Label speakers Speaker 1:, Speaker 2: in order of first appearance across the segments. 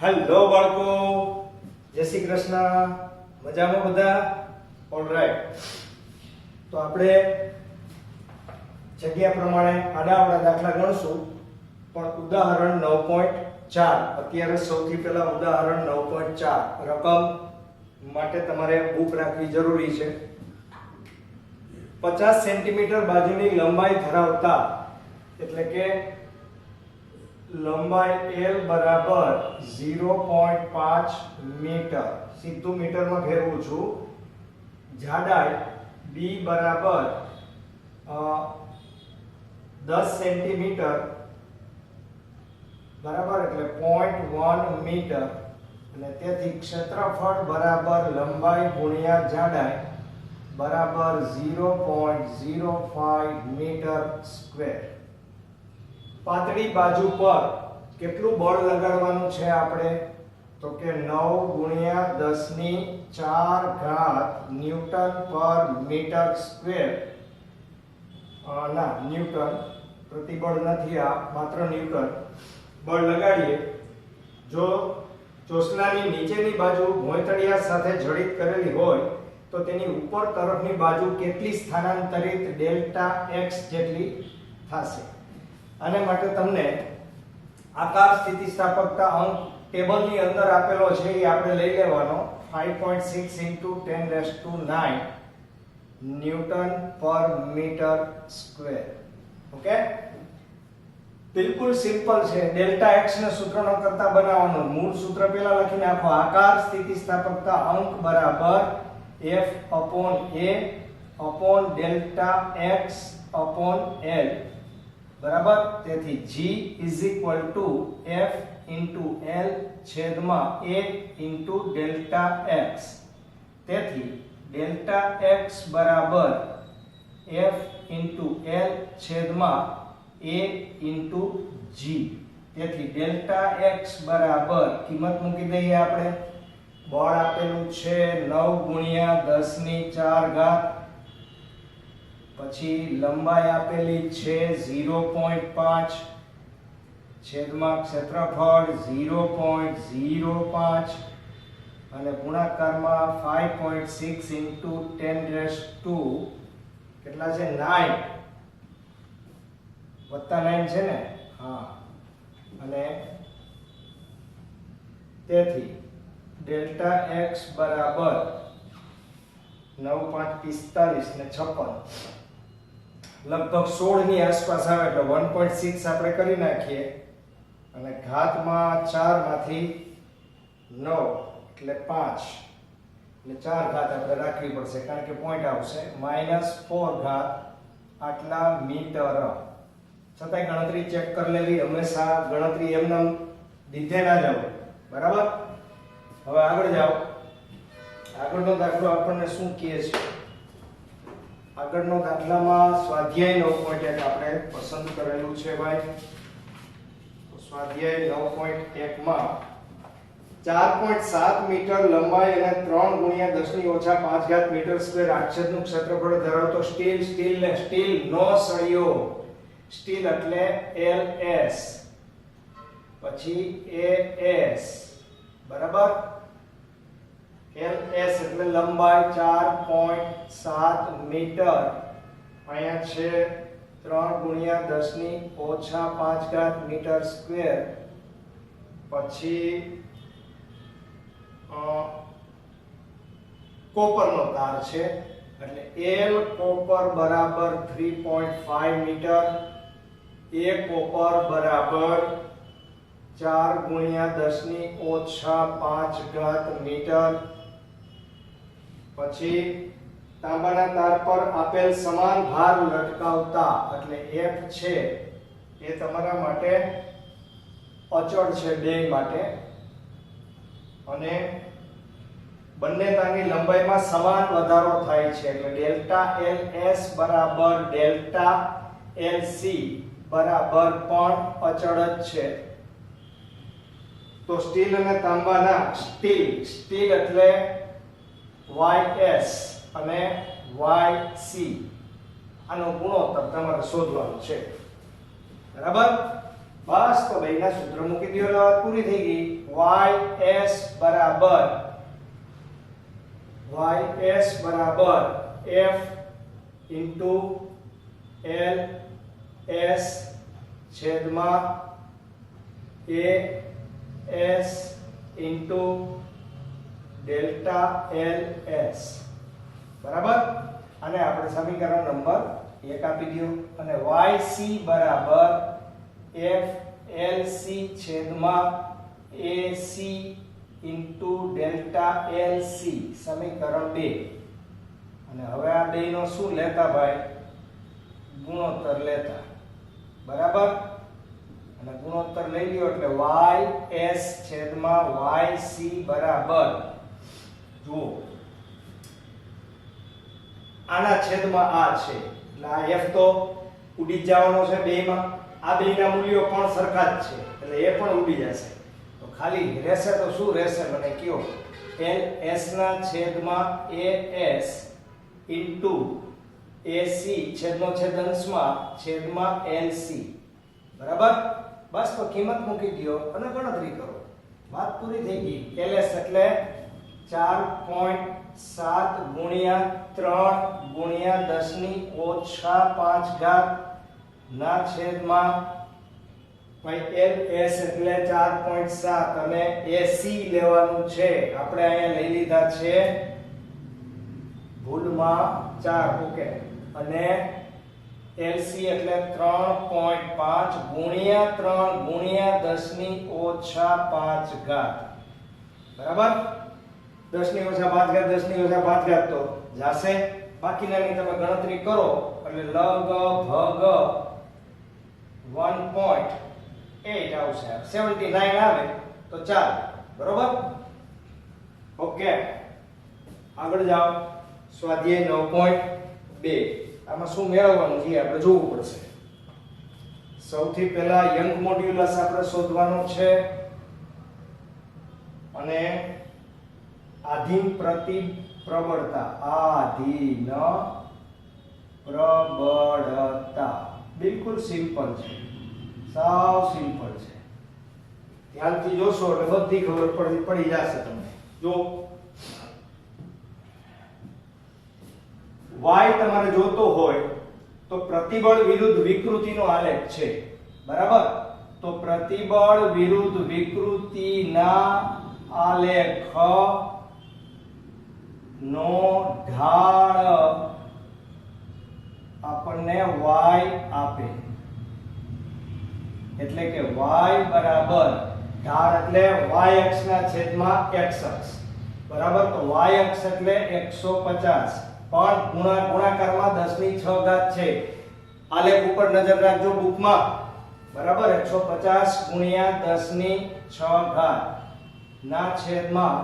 Speaker 1: Hello બાળકો, જય શ્રી કૃષ્ણ. મજામાં બધા? ઓલરાઈટ. તો આપણે જગ્યા પ્રમાણે આડાઅવળા દાખલા ગણશું, પણ ઉદાહરણ 9.4. અત્યારે સૌથી પહેલા ઉદાહરણ 9.4 રકમ માટે તમારે બુક રાખવી જરૂરી છે. 50 સેન્ટીમીટર બાજુની લંબાઈ ધરાવતા, એટલે કે લંબાઈ L બરાબર 0.5 મીટર, સીધું મીટરમાં ફેરવું છું. જાડાઈ B બરાબર 10 સેન્ટીમીટર બરાબર, એટલે 0.1 મીટર, અને તેથી ક્ષેત્રફળ બરાબર લંબાઈ ગુણ્યા જાડાઈ બરાબર 0.05 મીટર સ્ક્વેર. પાતળી બાજુ પર કેટલું બળ લગાડવાનું છે આપણે? તો કે 9 ગુણ્યા 10 ની 4 ઘાત ન્યૂટન પર મીટર સ્ક્વેર. ના, ન્યૂટન, પ્રતિબળ નથી, આ માત્ર ન્યૂટન બળ લગાડીએ. જો ચોસલાની નીચેની બાજુ ભોંયતળિયા સાથે જડિત કરેલી હોય તો તેની ઉપર તરફની બાજુ કેટલી સ્થાનાંતરિત ડેલ્ટા x જેટલી થશે? આને માટે તમને આકાર સ્થિતિસ્થાપકતા અંક ટેબલની અંદર આપેલો છે, એ આપણે લઈ લેવાનો. 5.6 × 10⁹ ન્યૂટન પર મીટર સ્ક્વેર. ઓકે, બિલકુલ સિમ્પલ છે. ડેલ્ટા x ને સૂત્રનો કરતા બનાવવાનું. મૂળ સૂત્ર પહેલા લખી નાખો. આકાર સ્થિતિસ્થાપકતા અંક બરાબર F/A/ડેલ્ટા x L બરાબર. તેથી G F × L છેદમાં A × ડેલ્ટા x. તેથી ડેલ્ટા x બરાબર F × L છેદમાં A × G. તેથી ડેલ્ટા x બરાબર, કિંમત મૂકી દઈએ આપણે. બળ આપેલું છે 9 ગુણ્યા 10 ની 4 ઘાત, પછી લંબાઈ આપેલી છે 0.5 છેદમાં ક્ષેત્રફળ 0.05 અને ગુણાકારમાં 5.6 × 10⁻². કેટલા છે? 9 વત્તા 9 છે ને? હા. અને તેથી ડેલ્ટા x બરાબર 9 5 45 ને 56, લગભગ 16 ની આસપાસ આવે. એટલે 1.6 આપણે કરી નાખીએ, અને ઘાતમાં 4 માંથી 9 એટલે 5, એટલે 4 ઘાત આપણે રાખવી પડશે, કારણ કે પોઈન્ટ આવશે. -4 ઘાત આટલા મીટર. છતાંય ગણતરી ચેક કરી લેવી. હંમેશા ગણતરી એમને દીધે ના જાવ, બરાબર. હવે આગળ જાઓ. આગળનો દાખલો આપણને શું કહે છે? આગળનો દાખલામાં સ્વાધ્યાય 9.1 આપણે પસંદ કરેલું છે ભાઈ. તો સ્વાધ્યાય 9.1 માં 4.7 મીટર લંબાઈ અને 3 ગુણ્યા 10 ની ઓછા 5 ઘાત મીટર સ્ક્વેર આચ્છેદનું ક્ષેત્રફળ ધરાવતો સ્ટીલ નો સળિયો. સ્ટીલ એટલે LS, પછી AS બરાબર. LS એટલે લંબાઈ 4.7 મીટર, અહીંયા છે 3 ગુણ્યા 10 ની ઓછા 5 ઘાત મીટર સ્ક્વેર. પછી કોપરનો તાર છે, એટલે L કોપર બરાબર 3.5 મીટર. A કોપર બરાબર 4 ગુણ્યા 10 ની ઓછા 5 ઘાત મીટર. પછી તાંબાના તાર પર આપેલ સમાન ભાર લટકાવતા, એટલે F છે એ તમારા માટે અચળ છે, બે માટે. અને બંને તારની લંબાઈમાં સમાન વધારો થાય છે, એટલે ડેલ્ટા LS બરાબર ડેલ્ટા LC બરાબર પણ અચળ જ છે. તો સ્ટીલ અને તાંબાના સ્ટીલ એટલે YS અને YC, આનો ગુણોત્તર તમારે શોધવાનો છે, બરાબર. બસ તો બેયના સૂત્ર મૂકી દો એટલે વાત પૂરી થઈ ગઈ. ys બરાબર f ઇન્ટુ l s છેદમાં a s into delta l s બરાબર. અને આપણે સમીકરણ નંબર 1 આપી દયો અને yc બરાબર f lc છેદમાં ac ઇન્ટુ ડેલ્ટા lc સમીકરણ 2. અને હવે આ બેયનો શું લેતા ભાઈ? ગુણોત્તર લેતા. બરાબર. અને ગુણોત્તર લઈ લ્યો એટલે ys છેદમાં yc બરાબર જુઓ આના છેદમાં આ છે એટલે આ f તો ઉડી જ જવાનો છે બેયમાં. આ બેયના મૂલ્યો પણ સરખા જ છે એટલે એ પણ ઉડી જશે. તો ખાલી રહેશે તો શું રહેશે મને કયો? ls ના છેદમાં as ઇન્ટુ ac છેદનો છેદ અંશમાં છેદમાં lc બરાબર. બસ તો કિંમત મૂકી દયો અને ગણતરી કરો. વાત પૂરી થઈ ગઈ. ls એટલે 4.7 ગુણ્યા 3 ગુણ્યા 10 ની ઓછા 5 ઘાત ના છેદમાં ભાઈ ls એટલે 4.7 અને ac લેવાનું છે. આપણે અહીંયા લઈ લીધા છે ભૂલમાં 4. ઓકે. અને lc એટલે 3.5 ગુણ્યા 3 ગુણ્યા 10 ની ઓછા 5 ઘાત બરાબર. 10 ની ઓછા 5 ઘાત 10 ની ઓછા 5 ઘાત તો જાશે. બાકીનાની તમે ગણતરી કરો એટલે લગભગ 1.8 આવશે. 79 આવે તો ચાલે. બરોબર. ઓકે. આગળ જાઓ. સ્વાધ્યાય 9.2. આમાં શું મેળવવાનું છે આપણે જોવું પડશે. સૌથી પહેલા યંગ મોડ્યુલસ આપણે શોધવાનું છે અને આધીન પ્રબળતા બિલકુલ સિમ્પલ છે. સાવ સિમ્પલ છે. ધ્યાનથી જોશો એટલે બધી ખબર પડી જશે તમને. જો y તમારે જોતો હોય તો પ્રતિબળ વિરુદ્ધ વિકૃતિનો આલેખ છે. બરાબર. તો પ્રતિબળ વિરુદ્ધ વિકૃતિના આલેખ નો ઢાળ આપણને y આપે. એટલે કે y બરાબર ઢાળ એટલે y અક્ષ ના છેદમાં x અક્ષ. બરાબર. તો y અક્ષ એટલે 150 પણ ગુણાકારમાં 10 ની 6 ઘાત છે. આલેખ ઉપર નજર રાખજો બુકમાં. બરાબર. 150 ગુણ્યા 10 ની 6 ઘાત ના છેદમાં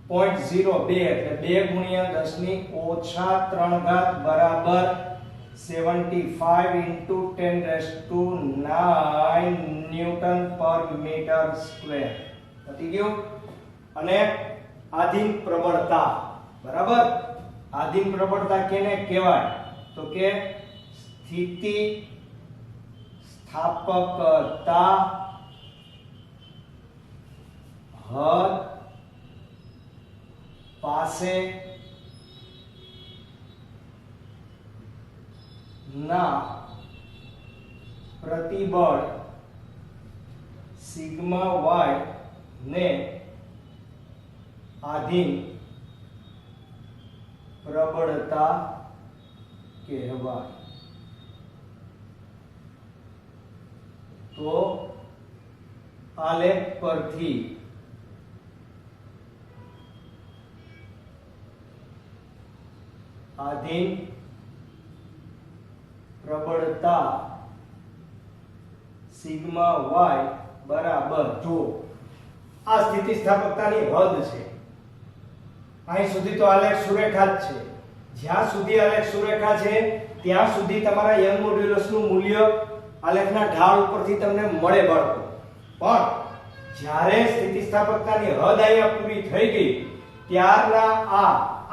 Speaker 1: 0.02 એટલે 2 ગુણ્યા 10 ની ઓછા 3 ઘાત બરાબર 75 into 10⁹ ન્યૂટન પર મીટર સ્ક્વેર. પતી ગયું. અને આધીન પ્રબળતા. બરાબર. આધીન પ્રબળતા કેને કહેવાય? તો કે સ્થિતિ સ્થાપકતા હદ પાસે ના પ્રતિબળ સિગ્મા y ને આધીન પ્રબળતા કહેવાય. તો આલેખ પરથી આધીન પ્રબળતા સિગ્મા y બરાબર જો આ સ્થિતિસ્થાપકતાની હદ છે. અહીં સુધી તો આલેખ સુરેખા જ છે. જ્યાં સુધી આલેખ સુરેખા છે ત્યાં સુધી તમારા યંગ મોડ્યુલસનું મૂલ્ય આલેખના ઢાળ ઉપરથી તમને મળે બાળકો. પણ જ્યારે સ્થિતિસ્થાપકતાની હદ અહીંયા પૂરી થઈ ગઈ ત્યારના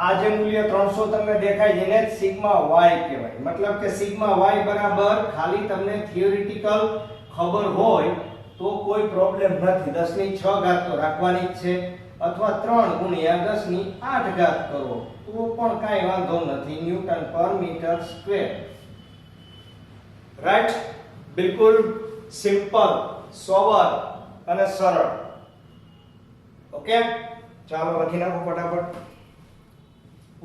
Speaker 1: આ જે મૂલ્ય 300 તમને દેખાય જેને સિગ્મા y કહેવાય. મતલબ કે સિગ્મા y બરાબર ખાલી તમને થિયોરિટિકલ ખબર હોય તો કોઈ પ્રોબ્લેમ નથી. 10 ની 6 ઘાત તો રાખવાની જ છે, અથવા 3 ગુણ્યા 10 ની 8 ઘાત કરો તો પણ કાંઈ વાંધો નથી. ન્યૂટન પર મીટર સ્ક્વેર. રાઈટ? બિલકુલ સિમ્પલ, સોબર અને સરળ. ઓકે, ચાલો લખી નાખો ફટાફટ.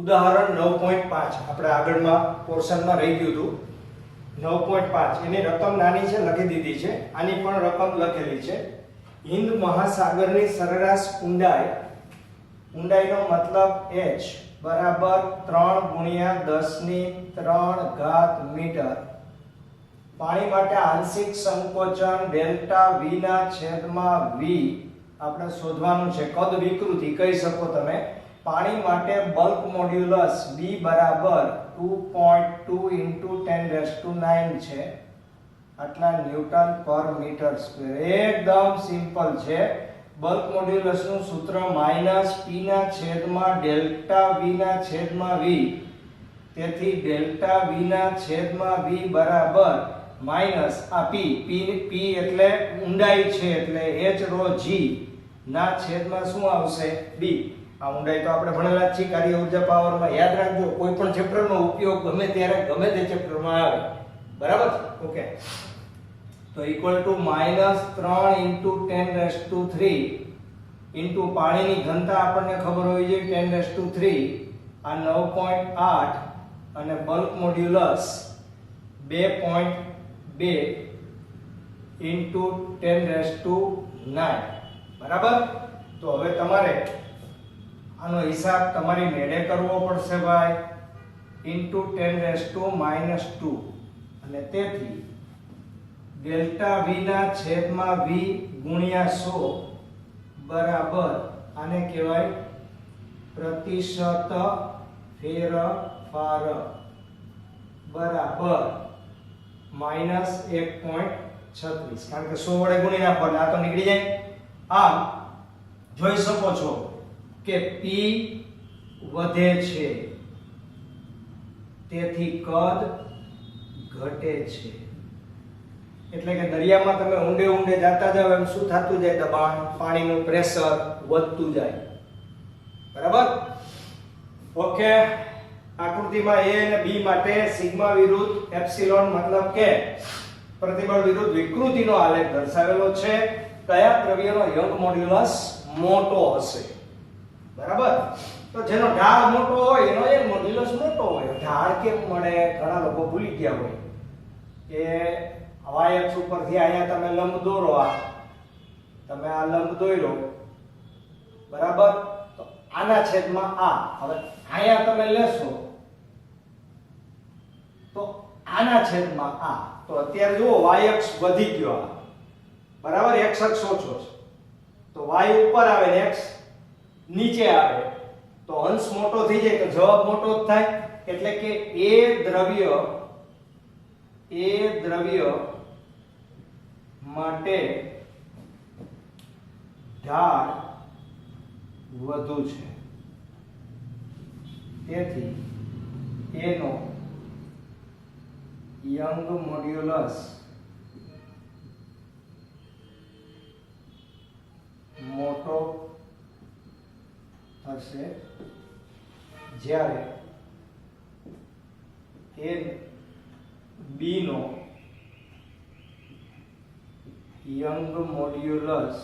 Speaker 1: ઉદાહરણ 9.5 આપણે આગળમાં પોર્શનમાં રહી ગયું હતું. 9.5 એની રકમ નાની છે, લખી દીધી છે. આની પણ રકમ લખેલી છે. હિન્દ મહાસાગરની સરેરાશ ઊંડાઈનો મતલબ h બરાબર 3 ગુણ્યા 10 ની 3 ઘાત મીટર. પાણી માટે આંશિક સંકોચન ડેલ્ટા v ના છેદમાં v આપણે શોધવાનું છે. કદ વિકૃતિ કહી શકો તમે. પાણી માટે બલ્ક મોડ્યુલસ b બરાબર 2.2 × 10⁹ છે. આટલા ન્યૂટન પર મીટર સ્ક્વેર. એકદમ સિમ્પલ છે. બલ્ક મોડ્યુલસ નું સૂત્ર -p ના છેદમાં ડેલ્ટા v ના છેદમાં v. તેથી ડેલ્ટા v ના છેદમાં v બરાબર માઈનસ આ p એટલે ઊંડાઈ છે, એટલે h rho g ના છેદમાં શું આવશે? b. આ ઊંડાઈ તો આપણે ભણેલા જ છીએ કાર્ય ઊર્જા પાવરમાં. યાદ રાખજો, કોઈ પણ ચેપ્ટરનો ઉપયોગ ગમે ત્યારે ગમે તે ચેપ્ટરમાં આવે. બરાબર? ઓકે, તો ઇક્વલ ટુ -3 × 10⁻³ ઇન્ટુ પાણીની ઘનતા આપણને ખબર હોવી જોઈએ 10⁻³ આ 9.8 અને બલ્ક મોડ્યુલસ 2.2 ઇન્ટુ 10⁹ બરાબર. તો હવે તમારે આનો હિસાબ તમારી મેળે કરવો પડશે ભાઈ. ઇન્ટુ 10⁻². અને તેથી ડેલ્ટા v ના છેદમાં v ગુણ્યા 100 બરાબર આને કહેવાય પ્રતિશત ફેરફાર બરાબર -1.36. કારણ કે 100 વડે ગુણી નાખો એટલે આ તો નીકળી જાય. આમ જોઈ શકો છો કે p વધે છે, તેથી કદ ઘટે છે. એટલે કે દરિયામાં તમે ઊંડે ઊંડે જતા જાવ એમ શું થતું જાય? દબાણ, પાણીનું પ્રેશર વધતું જાય. બરાબર? ઓકે, આકૃતિમાં a અને b માટે સિગ્મા વિરુદ્ધ એપ્સિલોન મતલબ કે પ્રતિબળ વિરુદ્ધ વિકૃતિનો આલેખ દર્શાવેલો છે. કયા દ્રવ્યનો યંગ મોડ્યુલસ મોટો હશે? બરાબર? તો જેનો ઢાળ મોટો હોય એનો યંગ મોડ્યુલસ મોટો હોય. ઢાળ કેમ મળે? ઘણા લોકો ભૂલી ગયા હોય કે વાયક્ષ ઉપરથી અહીંયા તમે લંબ દોરો. તમે આ લંબ દોર્યો, બરાબર? તો આના છેદમાં આ. હવે અહીંયા તમે લેશો તો આના છેદમાં આ. તો અત્યારે જુઓ વાયક્ષ વધી ગયો. બરાબર? x અક્ષ ઓછો છે તો y ઉપર આવે ને x નીચે આવે તો અંશ મોટો થઈ જાય તો જવાબ મોટો જ થાય. એટલે કે એ દ્રવ્ય માટે ઢાળ વધુ છે, તેથી એનો યંગ મોડ્યુલસ મોટો થશે. જ્યારે b નો યંગ મોડ્યુલસ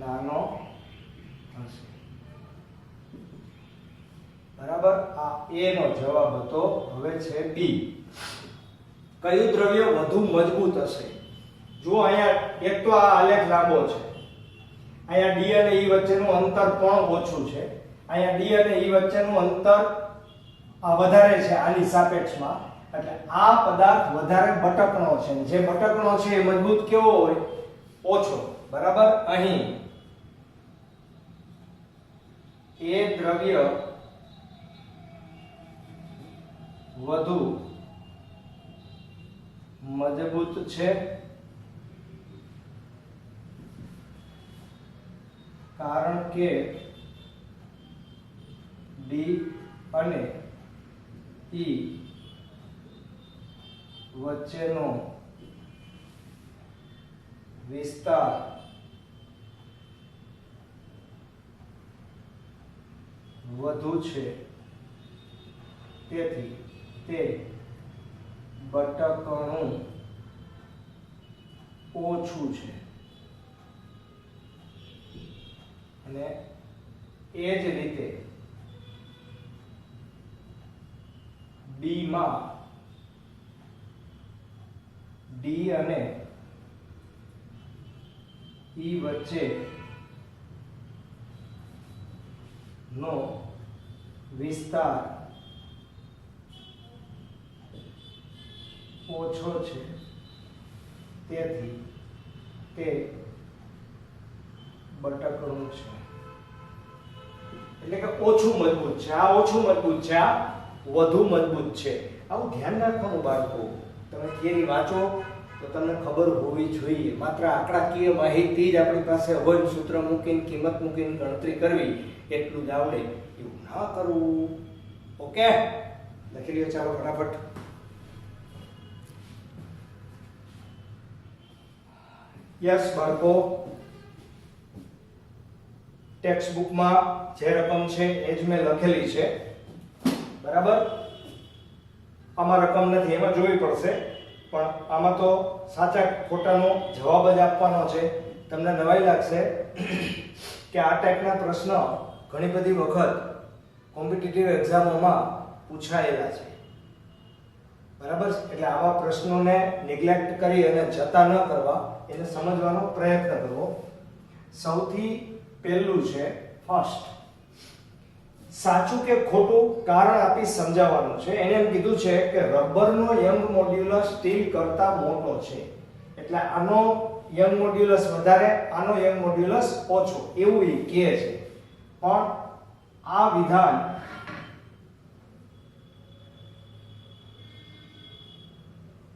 Speaker 1: નાનો થશે. બરાબર? આ a નો જવાબ હતો. હવે છે b. કયું દ્રવ્ય વધુ મજબૂત હશે? જો અહીંયા એક તો આ આલેખ લાંબો છે, અહીંયા d અને e વચ્ચેનું અંતર પણ ઓછું છે. અહીંયા d અને e વચ્ચેનું અંતર આ વધારે છે આની સાપેક્ષમાં. એટલે આ પદાર્થ વધારે બટકણો છે. જે બટકણો છે એ મજબૂત કેવો હોય? ઓછો. બરાબર? અહીં એ દ્રવ્ય વધુ મજબૂત છે કારણ કે D અને E વચ્ચેનો વિસ્તાર વધુ છે, તેથી તે બટકણું ઓછું છે. અને એ જ રીતે ડી માં ડી અને ઈ વચ્ચે નો વિસ્તાર ઓછો છે, તેથી તે બટકણું છે. એટલે કે ઓછું મજબૂત છે. આ ઓછું મજબૂત છે, આ વધુ મજબૂત છે. આવું ધ્યાન રાખવાનું બાળકો. તમે થિયરી વાંચો તો તમને ખબર હોવી જોઈએ. માત્ર આંકડાકીય માહિતી જ આપણી પાસે હોય, સૂત્ર મૂકીને કિંમત મૂકીને ગણતરી કરવી એટલું જ આવડે એવું ના કરવું. ઓકે, લખી લ્યો. ચાલો ફટાફટ. યસ બાળકો, ટેક્સ્ટ બુકમાં જે રકમ છે એ જ મેં લખેલી છે. બરાબર? આમાં રકમ નથી, એમાં જોવી પડશે. પણ આમાં તો સાચા ખોટાનો જવાબ જ આપવાનો છે. તમને નવાઈ લાગશે કે આ ટાઈપના પ્રશ્ન ઘણી બધી વખત કોમ્પિટિટિવ એક્ઝામોમાં પૂછાયેલા છે. બરાબર? એટલે આવા પ્રશ્નોને નિગ્લેક્ટ કરી અને જતા ન કરવા, એને સમજવાનો પ્રયત્ન કરવો. સૌથી પહેલું છે ફર્સ્ટ, સાચું કે ખોટું કારણ આપી સમજાવવાનું છે. એને એમ કીધું છે કે રબરનો યંગ મોડ્યુલસ સ્ટીલ કરતા મોટો છે, એટલે આનો યંગ મોડ્યુલસ વધારે, આનો યંગ મોડ્યુલસ ઓછો, એવું એ કહે છે. પણ આ વિધાન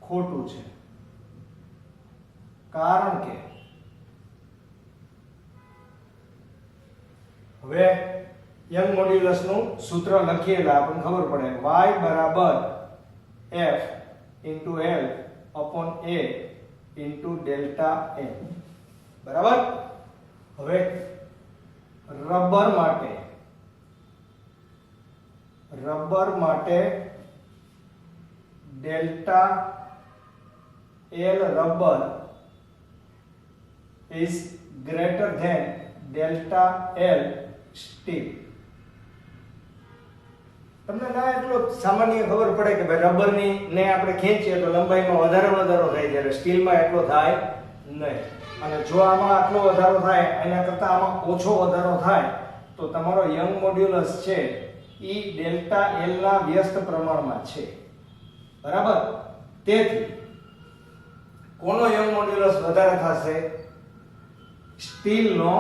Speaker 1: ખોટું છે, કારણ કે હવે યંગ મોડ્યુલસ નું સૂત્ર લખીએ એટલે આપણને ખબર પડે. y બરાબર f into l upon a into delta n. બરાબર? હવે રબર માટે delta l rubber is greater than delta l steel. તમને ના એટલો સામાન્ય ખબર પડે કે ભાઈ રબરની ને આપણે ખેંચીએ તો લંબાઈમાં વધારો થાય, જ્યારે સ્ટીલમાં એટલો થાય નહીં. અને જો આમાં આટલો વધારો થાય, એના કરતાં આમાં ઓછો વધારો થાય, તો તમારો યંગ મોડ્યુલસ છે એ ડેલ્ટા એલ ના વ્યસ્ત પ્રમાણમાં છે. બરાબર? તેથી કોનો યંગ મોડ્યુલસ વધારે થશે? સ્ટીલનો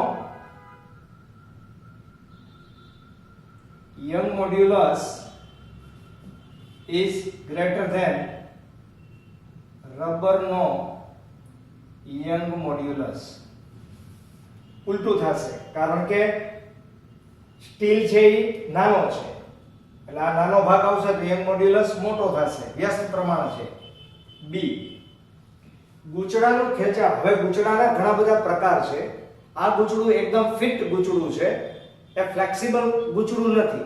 Speaker 1: young modulus is greater than rubber no young modulus. ઉલટું થશે, કારણ કે સ્ટીલ છે એ નાનો છે, એટલે આ નાનો ભાગ આવશે તો young modulus મોટો થશે, વ્યસ્ત પ્રમાણ છે. બી, ગૂંચળાનું ખેંચાણ. હવે ગૂંચળાના ઘણા બધા પ્રકાર છે. આ ગૂંચળું એકદમ ફિટ ગૂંચળું છે, એ ફ્લેક્સિબલ ગૂંચળું નથી.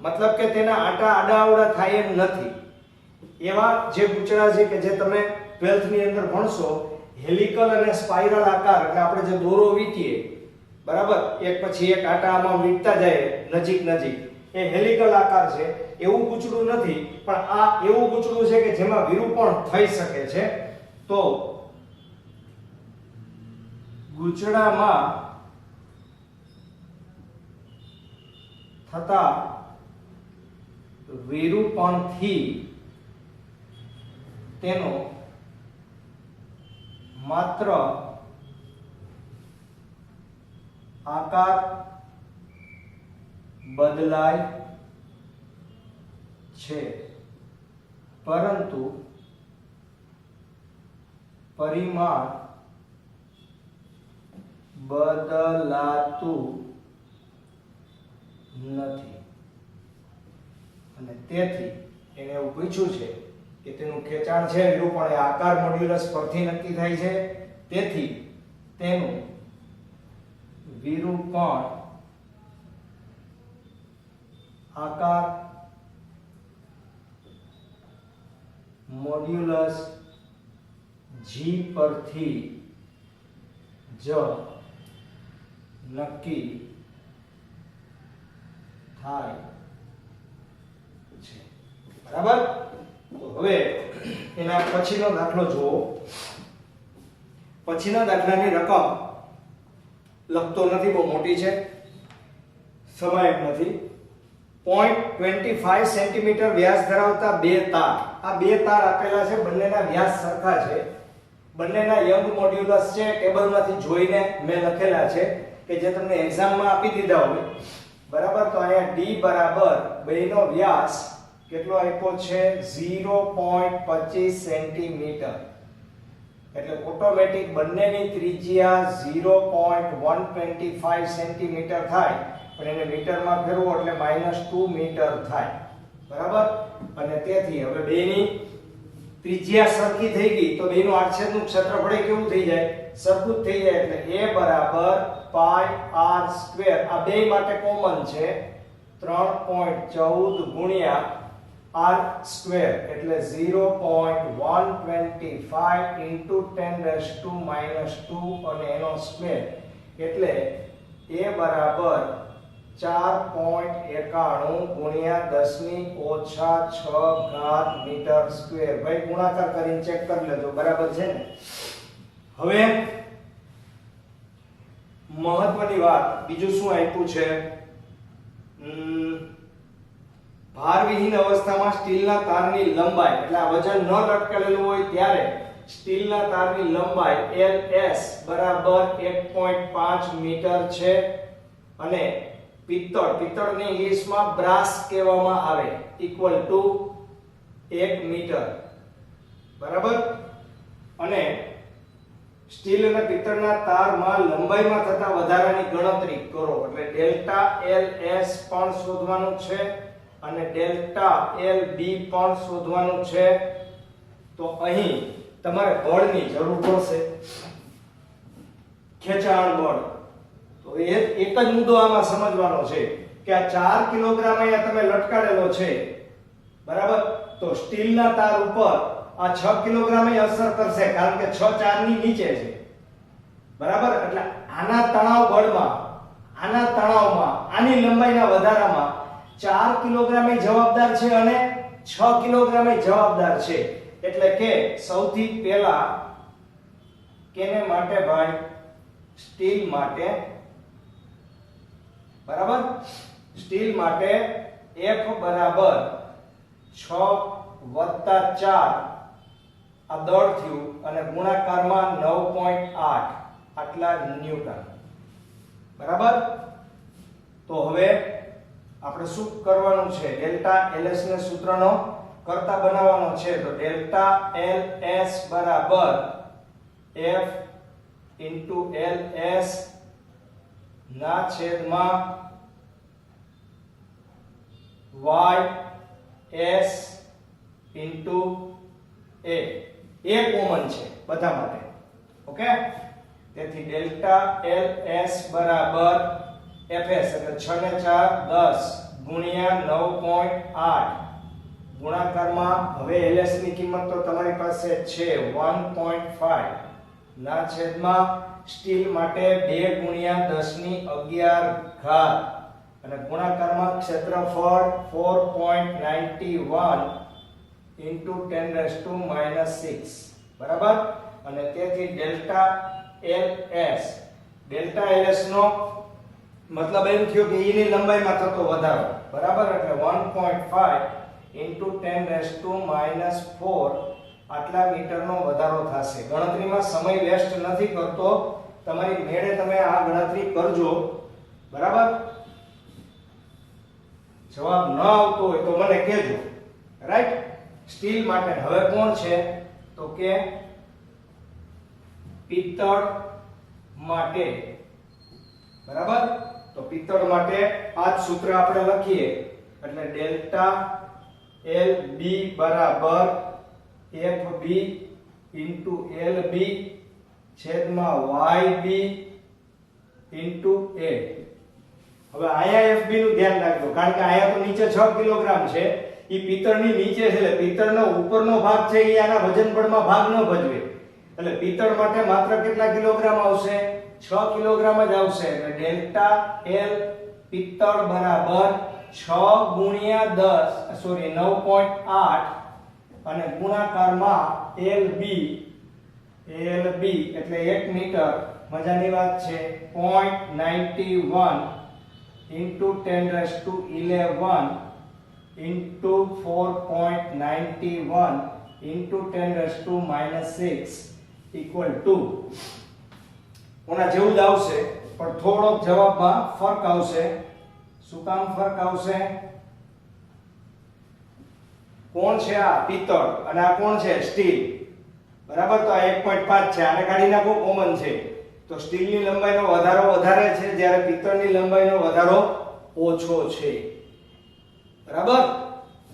Speaker 1: મતલબ કે તેના આડા થાય એમ નથી. એવા જે ગૂંચળા છે કે જે તમે 12th ની અંદર ભણશો, હેલિકલ અને સ્પાઇરલ આકાર, એટલે આપણે જે દોરો વીંટીએ, બરાબર, એક પછી એક આટા આમાં વીંટતા જાય નજીક, એ હેલિકલ આકાર છે. એવું ગૂંચળું નથી, પણ આ એવું ગૂંચળું છે કે જેમાં વિરૂપણ થઈ શકે છે. તો ગૂંચળામાં થતા વિરૂપણથી તેનો માત્ર આકાર બદલાય છે, પરંતુ પરિમાણ બદલાતું નથી. અને તેથી એને એવું પૂછ્યું છે કે તેનું ખેંચાણ છે વિરૂપણ એ આકાર મોડ્યુલસ પરથી નક્કી થાય છે, તેથી તેનું વિરૂપણ આકાર મોડ્યુલસ G પરથી જ નક્કી થાય છે. બરાબર? તો હવે એના પછીનો દાખલો જુઓ. પછીના દાખલાની રકમ લખતો નથી, બહુ મોટી છે, સમય નથી. 0.25 સેન્ટીમીટર વ્યાસ ધરાવતા બે તાર, આ બે તાર આપેલા છે, બંનેના વ્યાસ સરખા છે, બંનેના યંગ મોડ્યુલસ છે, ટેબલમાંથી જોઈને મેં લખેલા છે કે જે તમને એક્ઝામમાં આપી દીધા હોય. બરાબર? તો અહીંયા d બરાબર બેનો વ્યાસ કેટલો આપ્યો છે? 0.25 સેન્ટીમીટર. એટલે ઓટોમેટિક બંનેની ત્રિજ્યા 0.125 સેન્ટીમીટર થાય, પણ એને મીટરમાં ફેરવો એટલે -2 મીટર થાય. બરાબર? અને તેથી હવે બેની ત્રિજ્યા સરખી થઈ ગઈ તો બેનું આડછેદનું ક્ષેત્રફળ કેવું થઈ જાય? સરખું જ થઈ જાય. એટલે a બરાબર પાઈ r સ્ક્વેર, આ બે માટે કોમન છે, 3.14 ગુણ્યા r સ્ક્વેર એટલે 0.125 into 10⁻² અને એનો સ્ક્વેર એટલે a બરાબર 4.91 ગુણ્યા 10⁻⁶ મીટર સ્ક્વેર. ભાઈ ગુણાકાર કરીને ચેક કરી લેજો, બરાબર છે ને? હવે મહત્વની વાત બીજું શું આપ્યું છે? ભારવિહીન અવસ્થામાં સ્ટીલના તારની લંબાઈ, એટલે આ વજન ન લટકેલું હોય ત્યારે સ્ટીલના તારની લંબાઈ LS બરાબર 1.5 મીટર છે અને પિત્તળને ઇંગ્લિશમાં બ્રાસ કહેવામાં આવે, ઇક્વલ ટુ 1 મીટર. બરાબર? અને સ્ટીલ અને પિત્તળના તારમાં લંબાઈમાં થતા વધારાની ગણતરી કરો એટલે ડેલ્ટા LS પણ શોધવાનું છે અને ડેલ્ટા LB પણ શોધવાનું છે. તો અહીં તમારે બળની જરૂર પડશે, ખેંચાણ બળ. તો એક જ મુદ્દો આમાં સમજવાનો છે કે આ 4 કિલોગ્રામ અહીંયા તમે લટકાડેલો છે. બરાબર? તો સ્ટીલના તાર ઉપર આ 6 કિલોગ્રામ અસર કરશે કારણ કે 6 4 ની નીચે છે. બરાબર? એટલે આના તણાવ બળમાં, આના તણાવમાં, આની લંબાઈના વધારામાં 4 કિલોગ્રામ જવાબદાર છે અને 6 કિલોગ્રામ જવાબદાર છે. એટલે કે સૌથી પહેલા કેને માટે ભાઈ? સ્ટીલ માટે. બરાબર? સ્ટીલ માટે F બરાબર 6 + 4 આ દળ થયું અને ગુણાકારમાં 9.8 આટલા ન્યૂટન. બરાબર? તો હવે આપણે શું કરવાનું છે? ડેલ્ટા LS ને સૂત્રનો કરતા બનાવવાનો છે. તો ડેલ્ટા LS બરાબર F * LS ના છેદમાં YS * A. A કોમન છે બધા માટે. ઓકે? તેથી ડેલ્ટા LS બરાબર FS એટલે 6 ને 4 10 ગુણ્યા 9.8 ગુણાકારમાં હવે LS ની કિંમત તો તમારી પાસે છે 1.5 ના છેદમાં સ્ટીલ માટે 2 ગુણ્યા 10⁻11 અને ગુણાકારમાં ક્ષેત્રફળ 4.91 into 10⁻⁻6. બરાબર? અને તેથી ડેલ્ટા LS નો મતલબ એમ થયો કે E ની લંબાઈમાં થતો વધારો. બરાબર? એટલે 1.5 into 10⁻⁴ આટલા મીટરનો વધારો થશે. ગણતરીમાં સમય વેસ્ટ નથી કરતો, તમારી મેળે તમે આ ગણતરી કરજો. બરાબર? જવાબ ન આવતો હોય તો મને કહેજો. રાઈટ? સ્ટીલ માટે હવે કોણ છે? તો કે પિત્તળ માટે. બરાબર? તો પિત્તળ માટે આ જ સૂત્ર આપણે લખીએ એટલે ડેલ્ટા LB બરાબર FB into LB છેદમાં YB into A. હવે અહીંયા FB નું ધ્યાન રાખજો કારણ કે અહીંયા તો નીચે 6 કિલોગ્રામ છે, ઈ પિત્તળની નીચે છે એટલે પિત્તળનો ઉપરનો ભાગ છે ઈ આના વજન બળમાં ભાગ ન ભજવે, એટલે પિત્તળ માટે માત્ર કેટલા કિલોગ્રામ આવશે? 6 કિલોગ્રામ જ આવશે. એટલે ડેલ્ટા L પિત્તળ બરાબર 6 ગુણ્યા 10 સોરી 9.8 અને ગુણાકારમાં LB એટલે 1 મીટર. મજાની વાત છે. 0.91 into 10⁻11 into 4.91 into 10⁻6 equal to ઓના જેવું જ આવશે પણ થોડોક જવાબમાં ફરક આવશે. શું કામ ફરક આવશે? કોણ છે આ? પિત્તળ. અને આ કોણ છે? સ્ટીલ. બરાબર. તો આ 1.5 છે, આને કાઢી નાખો, કોમન છે. તો સ્ટીલની લંબાઈનો વધારો વધારે છે જ્યારે પિત્તળની લંબાઈનો વધારો ઓછો છે. બરાબર.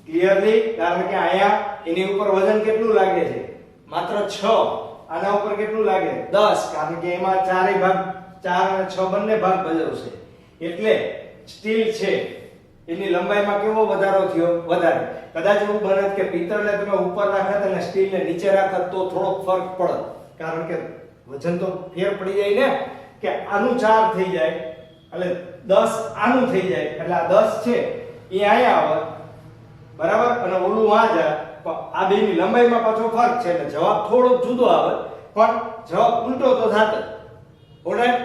Speaker 1: ક્લિયરલી? કારણ કે અહીંયા એની ઉપર વજન કેટલું લાગે છે? માત્ર 6. આના ઉપર કેટલું લાગે? 10. કારણ કે એમાં ચારેય ભાગ 4 અને 6 બંને ભાગ ભજવશે. એટલે સ્ટીલ છે એની લંબાઈમાં કેવો વધારો થયો? વધારે. કદાચ એવું બને કે પિત્તળને તમે ઉપર રાખત અને સ્ટીલને નીચે રાખત તો થોડોક ફરક પડે, કારણ કે વજન તો ફેર પડી જાય ને, કે આનું 4 થઈ જાય એટલે 10 આનું થઈ જાય એટલે આ 10 છે એ અહીંયા આવે. બરાબર. અને ઓલું આ જાય. આ બેની લંબાઈમાં પાછો ફરક છે એટલે જવાબ થોડો જુદો આવે, પણ જવાબ ઉલટો તો થાત. ઓલરાઈટ.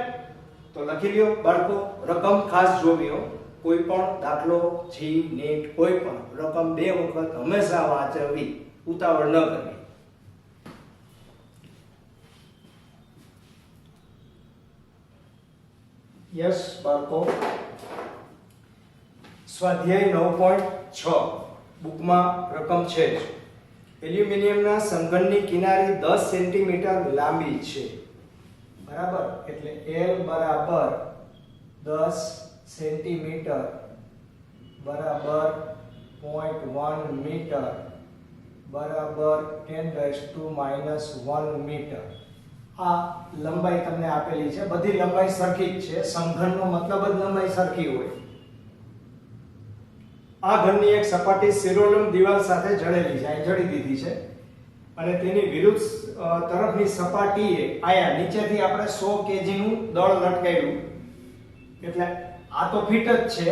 Speaker 1: તો લખી લ્યો બાળકો, રકમ ખાસ જોવી હો. કોઈ પણ દાખલો, જી, નેટ, કોઈ પણ રકમ 2 વખત હંમેશા વાંચવી, ઉતાવળ ન કરવી. યસ બાળકો. સ્વાધ્યાય 9.6 બુકમાં રકમ છે જ. એલ્યુમિનિયમના સંઘનની કિનારી 10 સેન્ટીમીટર લાંબી છે. બરાબર. એટલે L બરાબર 10 સેન્ટીમીટર બરાબર 0.1 મીટર બરાબર 10⁻1 મીટર. આ લંબાઈ તમને આપેલી છે. બધી લંબાઈ સરખી જ છે. સમઘનનો મતલબ જ લંબાઈ સરખી હોય. આ ઘનની એક સપાટી સિરોલમ દિવાલ સાથે જડેલી છે, અહીં જડી દીધી છે, અને તેની વિરુદ્ધ તરફની સપાટીએ આયા નીચેથી આપણે 100 kg નું દળ લટકાવ્યું. એટલે આ તો ફિટ જ છે,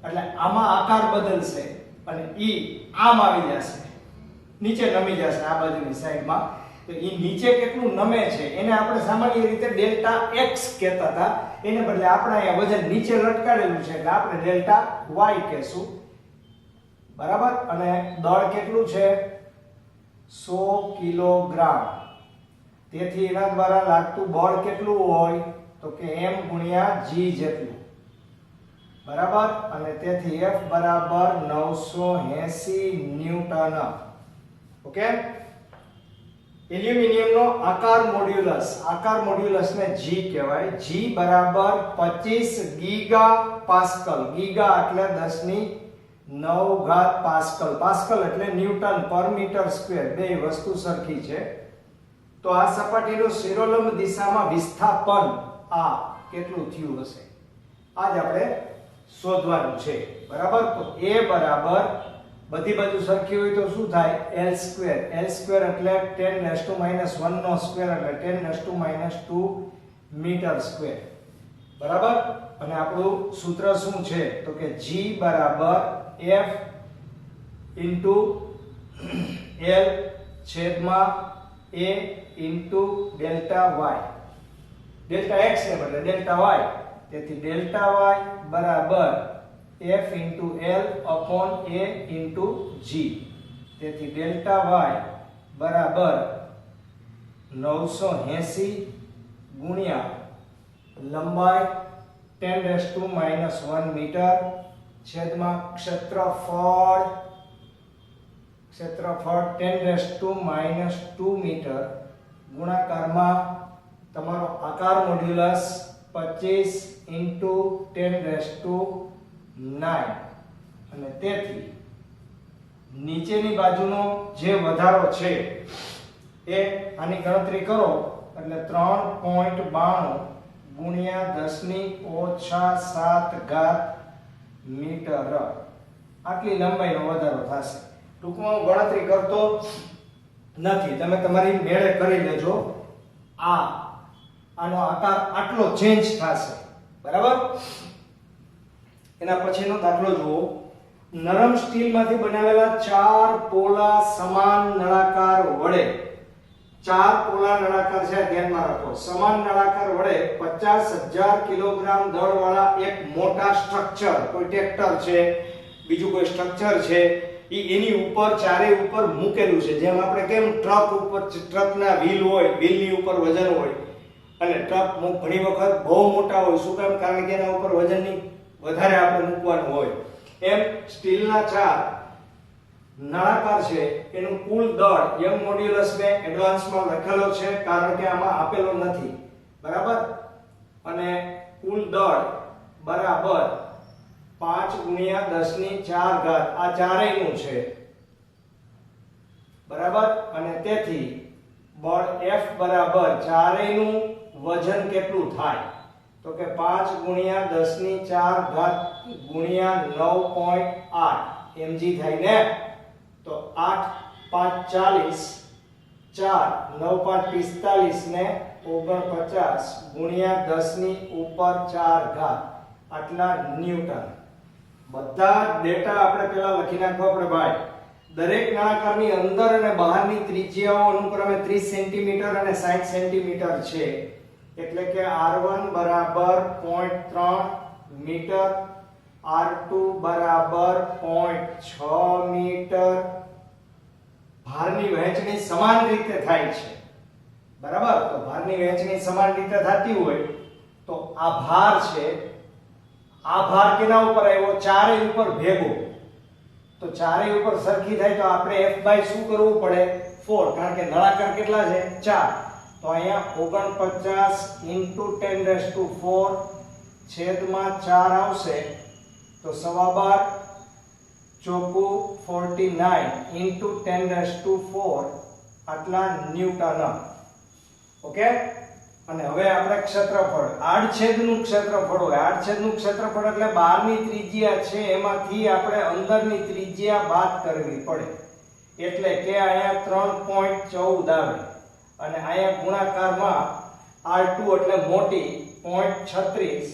Speaker 1: એટલે આમાં આકાર બદલશે અને ઈ આમ આવી જશે, નીચે નમી જશે આ બાજુની સાઈડમાં. તો ઈ નીચે કેટલું નમે છે એને આપણે સામાન્ય રીતે ડેલ્ટા x કહેતા હતા, એને બદલે આપણે અહીંયા વજન નીચે લટકાડેલું છે એટલે આપણે ડેલ્ટા y કહેશું. બરાબર. અને દળ કેટલું છે? 100 કિલોગ્રામ. તેથી એના દ્વારા લાગતું બળ કેટલું હોય? તો કે m ગુણ્યા g જેટલું. બરાબર. અને તેથી F બરાબર 980 ન્યૂટન. ઓકે. એલ્યુમિનિયમનો આકાર મોડ્યુલસને G કહેવાય. G બરાબર 25 ગીગા પાસ્કલ. ગીગા એટલે 10⁹ પાસ્કલ. પાસ્કલ એટલે ન્યૂટન પર મીટર સ્ક્વેર. બે વસ્તુ સરખી છે. તો આ સપાટીનું સિરોલંબ દિશામાં વિસ્થાપન આ કેટલું થયું હશે આજ આપણે શોધવાનું છે. બરાબર. તો A બરાબર બધી બાજુ સરખી હોય તો શું થાય? L square. L સ્ક્વેર એટલે 10⁻1 નો સ્ક્વેર એટલે 10⁻2 મીટર સ્ક્વેર. બરાબર. અને આપણું સૂત્ર શું છે? તો કે G બરાબર F into L છેદમાં A into delta y. Delta x ને બદલે ડેલ્ટા y. તેથી ડેલ્ટા y બરાબર F into L upon A into G. તેથી ડેલ્ટા y બરાબર 980 ગુણ્યા લંબાઈ 10⁻1 મીટર છેદમાં ક્ષેત્રફળ 10⁻2 મીટર ગુણાકારમાં તમારો આકાર મોડ્યુલસ 25 × 10⁹ અને તેથી નીચેની બાજુનો જે વધારો છે એ આની ગણતરી કરો એટલે 3.92 ગુણ્યા 10⁻⁷ મીટર આટલી લંબાઈનો વધારો થશે. ટૂંકમાં હું ગણતરી કરતો નથી, તમે તમારી મેળે કરી લેજો. આનો આકાર આટલો ચેન્જ થશે, બરાબર. એના પછીનો દાખલો જુઓ. નરમ સ્ટીલમાંથી બનાવેલા 4 પોલા સમાન નળાકાર વડે 4 પોલા નળાકાર છે, ધ્યાનમાં રાખો. સમાન નળાકાર વડે 50,000 કિલોગ્રામ દળવાળા એક મોટા સ્ટ્રક્ચર, કોઈ ટ્રેક્ટર છે, બીજું કોઈ સ્ટ્રક્ચર છે, એની ઉપર ચારે ઉપર મૂકેલું છે. જેમ આપણે કેમ ટ્રક ઉપર ટ્રકના વ્હીલ હોય, વ્હીલની ઉપર વજન હોય, અને ટ્રક ઘણી વખત બહુ મોટા હોય. શું કામ? કારણ કે એના ઉપર વજનની વધારે આપણે મૂકવાનું હોય. એમ સ્ટીલના 4 નળાકાર છે, એનું કુલ દળ યંગ મોડ્યુલસ મેં એડવાન્સમાં લખેલો છે, કારણ કે આમાં આપેલો નથી, બરાબર. અને કુલ દળ બરાબર 5 ગુણ્યા 10⁴ આ ચારેયનું છે, બરાબર. અને તેથી બળ F બરાબર ચારેયનું વજન કેટલું થાય? તો કે 5 ગુણ્યા 10⁴ ગુણ્યા 9.8 mg થાય ને. તો 8 5 40, 4 9 5 45 ને 49 ગુણ્યા 10⁴ આટલા ન્યૂટન. બધા ડેટા આપણે પહેલા લખી નાખવા પડે ભાઈ. દરેક નળાકારની અંદર અને બહારની ત્રિજ્યાઓ અનુક્રમે 30 સેન્ટીમીટર અને 60 સેન્ટીમીટર છે. એટલે કે r1 બરાબર 0.3 મીટર, r2 બરાબર 0.6 મીટર. ભારની વહેંચણી સમાન રીતે થાય છે, બરાબર. તો ભારની વહેંચણી સમાન રીતે થતી હોય તો આ ભાર છે, આ ભાર કેના ઉપર આવ્યો? ચારેય ઉપર ભેગો. તો ચારેય ઉપર સરખી થાય તો આપણે F બાય શું કરવું પડે? 4, કારણ કે નળાકાર કેટલા છે? 4. તો અહીંયા 49 × 10⁴/4 આવશે. તો 12 ચોકુ 49 × 10⁴ આટલા ન્યૂટન. ઓકે. અને હવે આપણે ક્ષેત્રફળ, આડછેદનું ક્ષેત્રફળ હોય. આડછેદનું ક્ષેત્રફળ એટલે બહારની ત્રિજ્યા છે એમાંથી આપણે અંદરની ત્રિજ્યા બાદ કરવી પડે. એટલે કે અહીંયા 3.14 આવે અને અહીંયા ગુણાકારમાં r2 એટલે મોટી 0.36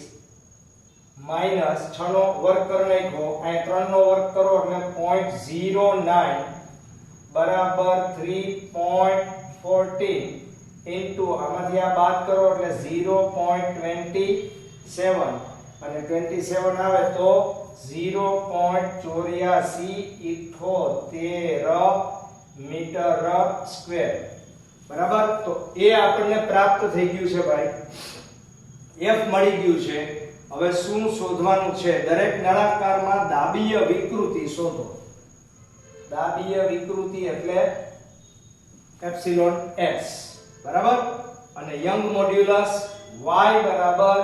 Speaker 1: માઈનસ 6 નો વર્ગ કરી નાખો, અહીંયા 3 નો વર્ગ કરો એટલે 0.09 બરાબર 3.14 ઇન્ટુ આમાંથી આ બાદ કરો એટલે 0.27 અને 27 આવે તો 0.8478 મીટર સ્ક્વેર, બરાબર. તો એ આપણને પ્રાપ્ત થઈ ગયું છે ભાઈ. F મળી ગયું છે. હવે શું શોધવાનું છે? દરેક નળાકારમાં દાબીય વિકૃતિ શોધો. દાબીય વિકૃતિ એટલે એપ્સિલોન s, બરાબર. અને યંગ મોડ્યુલસ y બરાબર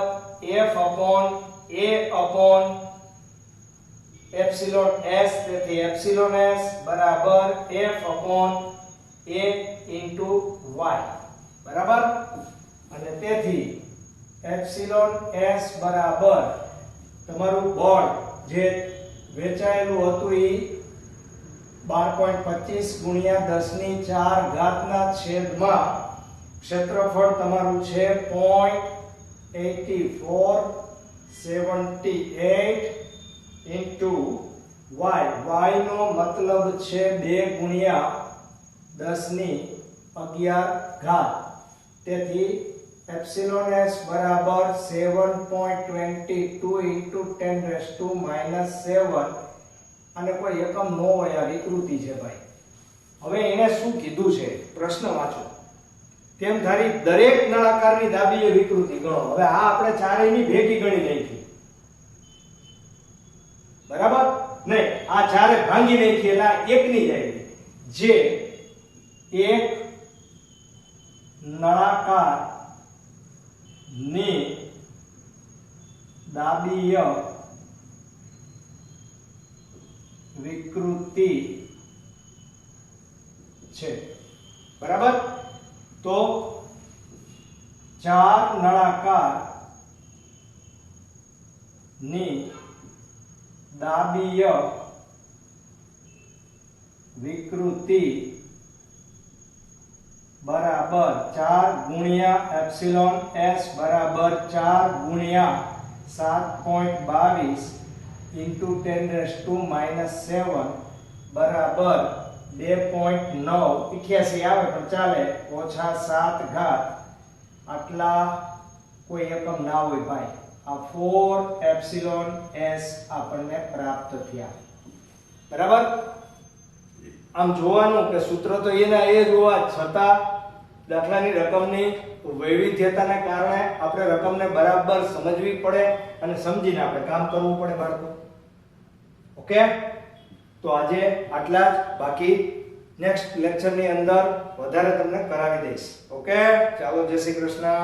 Speaker 1: F upon a upon epsilon s. તેથી એપ્સિલોન s બરાબર F upon a into y, બરાબર. અને તેથી એપ્સિલોન s બરાબર તમારું બળ જે વેચાયેલું હતું એ 12.25 ગુણ્યા 10⁴ ના છેદમાં ક્ષેત્રફળ તમારું છે 0.8478 ઇન્ટુ y. y નો મતલબ છે 2 ગુણ્યા 10⁻11. તેથી એપ્સિલોન s બરાબર 7.22 ઇન્ટુ 10⁻⁻7. અને કોઈ એકમ ન હોય, આ વિકૃતિ છે ભાઈ. હવે એને શું કીધું છે? પ્રશ્ન વાંચો. તેમ ધારી દરેક નળાકારની દાબીય વિકૃતિ ગણો. હવે આ આપણે ચારેયની ભેગી ગણી નાખી, બરાબર. નહીં, આ ચારે ભાંગી નાખી એટલે આ એકની જાય. જે એક નળાકાર ની દાબીય વિકૃતિ છે. બરાબર? તો 4 નળાકાર ની દાબીય વિકૃતિ બરાબર 4 ગુણ્યા એપ્સિલોન s બરાબર 4 ગુણ્યા 7.22 into 10⁻⁷ બરાબર 2.988 આવે પણ ચાલે -7 ઘાત આટલા કોઈ એકમ ના હોય ભાઈ. આ 4 એપ્સિલોન s આપણને પ્રાપ્ત થયા. બરાબર? આમ જોવાનું કે સૂત્ર તો એના એ જ હોવા છતાં દાખલાની રકમની વૈવિધ્યતાને કારણે આપણે રકમને બરાબર સમજવી પડે અને સમજીને આપણે કામ કરવું પડે બાળકો. ઓકે? તો આજે આટલા જ. બાકી નેક્સ્ટ લેક્ચરની અંદર વધારે તમને કરાવી દઈશ. ઓકે? ચાલો, જય શ્રી કૃષ્ણ.